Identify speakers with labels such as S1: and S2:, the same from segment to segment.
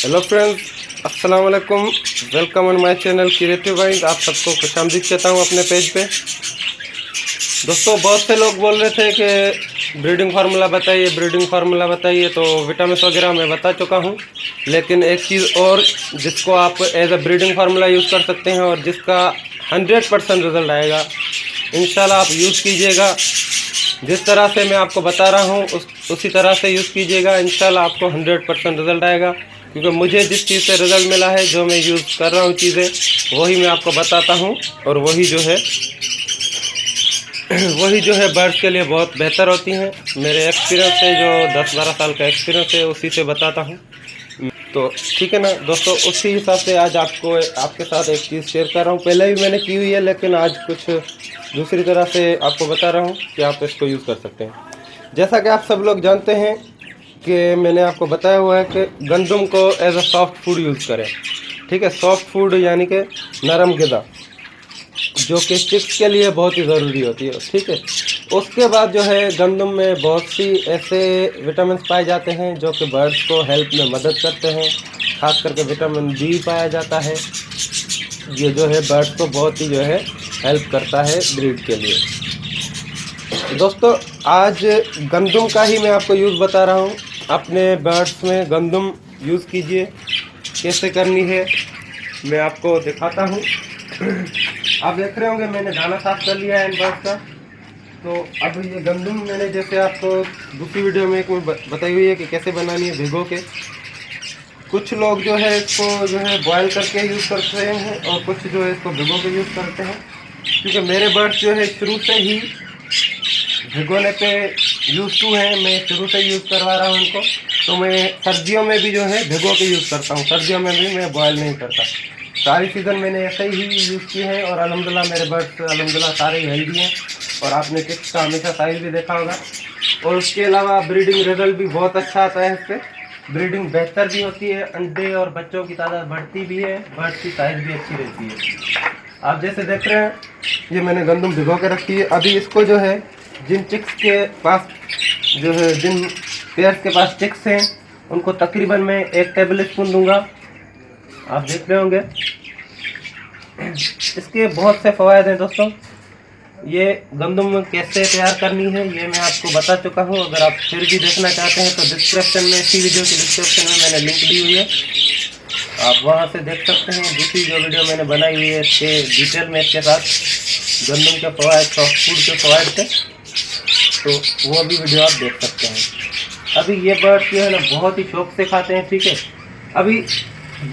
S1: Hello friends, अस्सलाम वालेकुम। Welcome on my channel creative wind. आप सबको खुशामदीद कहता हूँ अपने पेज पे। दोस्तों, बहुत से लोग बोल रहे थे कि ब्रीडिंग फार्मूला बताइए, ब्रीडिंग फार्मूला बताइए। तो विटामिन वगैरह मैं बता चुका हूँ, लेकिन एक चीज़ और जिसको आप as a breeding formula use कर सकते हैं और जिसका 100% रिज़ल्ट आएगा, इंशाल्लाह आप यूज़ कीजिएगा। जिस तरह से मैं आपको बता रहा हूँ उसी तरह से यूज़ कीजिएगा, इंशाल्लाह आपको 100% रिज़ल्ट आएगा। क्योंकि मुझे जिस चीज़ से रिज़ल्ट मिला है, जो मैं यूज़ कर रहा हूँ चीज़ें, वही मैं आपको बताता हूँ। और वही जो है बर्ड्स के लिए बहुत बेहतर होती हैं। मेरे एक्सपीरियंस से, जो 10-12 साल का एक्सपीरियंस है, उसी से बताता हूँ। तो ठीक है ना दोस्तों, उसी हिसाब से आज आपके साथ एक चीज़ शेयर कर रहा हूँ। पहले भी मैंने की हुई है, लेकिन आज कुछ दूसरी तरह से आपको बता रहा हूँ कि आप इसको यूज़ कर सकते हैं। जैसा कि आप सब लोग जानते हैं कि मैंने आपको बताया हुआ है कि गंदम को as a soft food use करें। ठीक है, सॉफ्ट फूड यानी कि नरम ग़िज़ा, जो कि चिक्स के लिए बहुत ही ज़रूरी होती है। ठीक है, उसके बाद जो है गंदम में बहुत सी ऐसे विटामिन पाए जाते हैं जो कि बर्ड्स को हेल्प में मदद करते हैं। खास करके विटामिन बी पाया जाता है, ये जो है बर्ड्स को बहुत ही जो है हेल्प करता है ब्रीड के लिए। दोस्तों, आज गंदम का ही मैं आपको यूज़ बता रहा हूँ। अपने बर्ड्स में गंदम यूज़ कीजिए। कैसे करनी है मैं आपको दिखाता हूँ। आप देख रहे होंगे मैंने दाना साफ कर लिया है इन बर्ड्स का। तो अब ये गंदम मैंने, जैसे आपको दूसरी वीडियो में एक में बताई हुई है कि कैसे बनानी है भिगो के। कुछ लोग जो है इसको जो है बॉयल करके यूज़ करते हैं और कुछ जो है इसको भिगो के यूज़ करते हैं। क्योंकि मेरे बर्ड्स जो है शुरू से ही भिगोने पे यूज़ टू हैं, मैं शुरू से यूज़ करवा रहा हूँ उनको। तो मैं सर्दियों में भी जो है भिगो के यूज़ करता हूँ, सर्दियों में भी मैं बॉयल नहीं करता। सारी सीज़न मैंने ऐसे ही यूज़ की है और अल्हम्दुलिल्लाह मेरे बर्ड्स अल्हम्दुलिल्लाह सारे ही हेल्दी हैं। और आपने चिक्स का हमेशा साइज भी देखा होगा। और उसके अलावा ब्रीडिंग रिजल्ट भी बहुत अच्छा आता है इससे। ब्रीडिंग बेहतर भी होती है, अंडे और बच्चों की तादाद बढ़ती भी है, बर्ड्स की साइज़ भी अच्छी रहती है। आप जैसे देख रहे हैं, ये मैंने गंदम भिगो के रखी है। अभी इसको जो है जिन चिक्स के पास जो है, जिन पेयर्स के पास चिक्स हैं, उनको तकरीबन मैं 1 टेबल स्पून दूंगा। आप देख रहे होंगे इसके बहुत से फ़वाद हैं दोस्तों। ये गंदम कैसे तैयार करनी है ये मैं आपको बता चुका हूँ। अगर आप फिर भी देखना चाहते हैं तो डिस्क्रिप्शन में, इसी वीडियो की डिस्क्रिप्शन में मैंने लिंक दी हुई है, आप वहाँ से देख सकते हैं। दूसरी जो वीडियो मैंने बनाई हुई है इसके डिटेल में, इसके साथ गंदम के फ़वाद, सॉफ्ट फूड के फ़वाद थे, तो वो भी वीडियो आप देख सकते हैं। अभी ये बर्ड जो है ना बहुत ही शौक से खाते हैं। ठीक है, अभी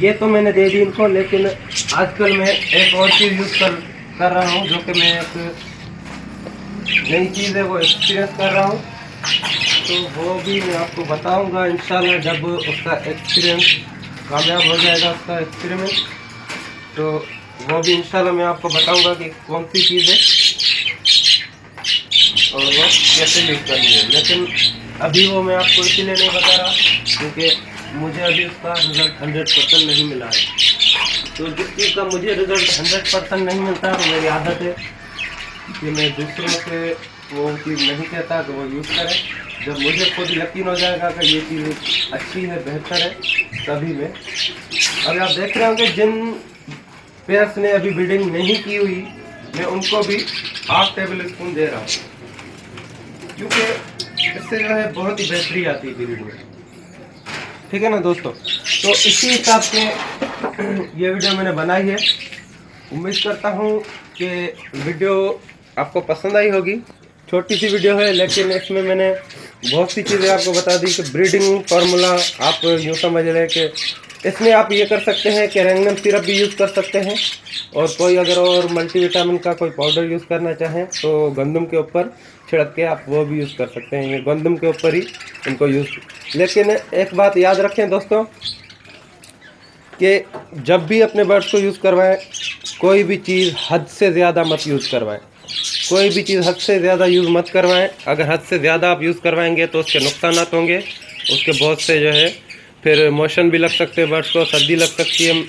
S1: ये तो मैंने दे दी इनको, लेकिन आजकल मैं एक और चीज़ यूज़ कर रहा हूँ, जो कि मैं एक नई चीज़ है वो एक्सपीरियंस कर रहा हूँ। तो वो भी मैं आपको बताऊंगा इंशाल्लाह, जब उसका एक्सपीरियंस कामयाब हो जाएगा, उसका एक्सपेरिमेंट, तो वो भी इंशाल्लाह मैं आपको बताऊंगा कि कौन सी चीज़ है और वो कैसे यूज़ करनी है। लेकिन अभी वो मैं आपको इसीलिए नहीं बता रहा क्योंकि मुझे अभी उसका रिज़ल्ट 100% नहीं मिला है। तो जिस चीज़ का मुझे रिज़ल्ट 100% नहीं मिलता, तो मेरी आदत है कि मैं दूसरों से वो चीज़ नहीं कहता कि वो यूज़ करें। जब मुझे खुद यकीन हो जाएगा कि ये चीज़ अच्छी है, बेहतर है, तभी मैं। अभी आप देख रहे होंगे जिन पेयर्स ने अभी ब्रीडिंग नहीं की हुई, मैं उनको भी 1/2 टेबल स्पून दे रहा हूँ, क्योंकि इससे जो है बहुत ही बेहतरी आती है ब्रीडिंग में। ठीक है ना दोस्तों, तो इसी हिसाब से ये वीडियो मैंने बनाई है। उम्मीद करता हूँ कि वीडियो आपको पसंद आई होगी। छोटी सी वीडियो है, लेकिन इसमें मैंने बहुत सी चीज़ें आपको बता दी कि ब्रीडिंग फार्मूला आप यूँ समझ रहे हैं कि इसमें आप ये कर सकते हैं कि रैंगनम सिरप भी यूज़ कर सकते हैं, और कोई अगर और मल्टीविटामिन का कोई पाउडर यूज़ करना चाहें तो गंदम के ऊपर छिड़क के आप वो भी यूज़ कर सकते हैं। ये गंदम के ऊपर ही इनको यूज़। लेकिन एक बात याद रखें दोस्तों कि जब भी अपने बर्ड्स को यूज़ करवाएं, कोई भी चीज़ हद से ज़्यादा मत यूज़ करवाएं। कोई भी चीज़ हद से ज़्यादा यूज़ मत करवाएं। अगर हद से ज़्यादा आप यूज़ करवाएंगे तो उसके नुकसानात होंगे। उसके बहुत से जो है फिर मोशन भी लग सकते हैं, बर्ड्स को सर्दी लग सकती है।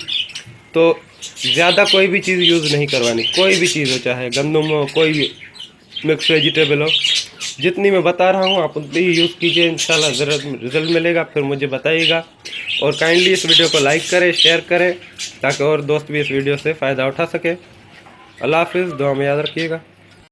S1: तो ज़्यादा कोई भी चीज़ यूज़ नहीं करवानी, कोई भी चीज़ हो, चाहे गंदम हो, कोई भी मिक्स वेजिटेबल हो, जितनी मैं बता रहा हूँ आप उतनी ही यूज़ कीजिए, इंशाल्लाह ज़रूर रिजल्ट मिलेगा, फिर मुझे बताइएगा। और काइंडली इस वीडियो को लाइक करें, शेयर करें, ताकि और दोस्त भी इस वीडियो से फ़ायदा उठा सके। अल्लाह हाफिज़, दुआ में याद रखिएगा।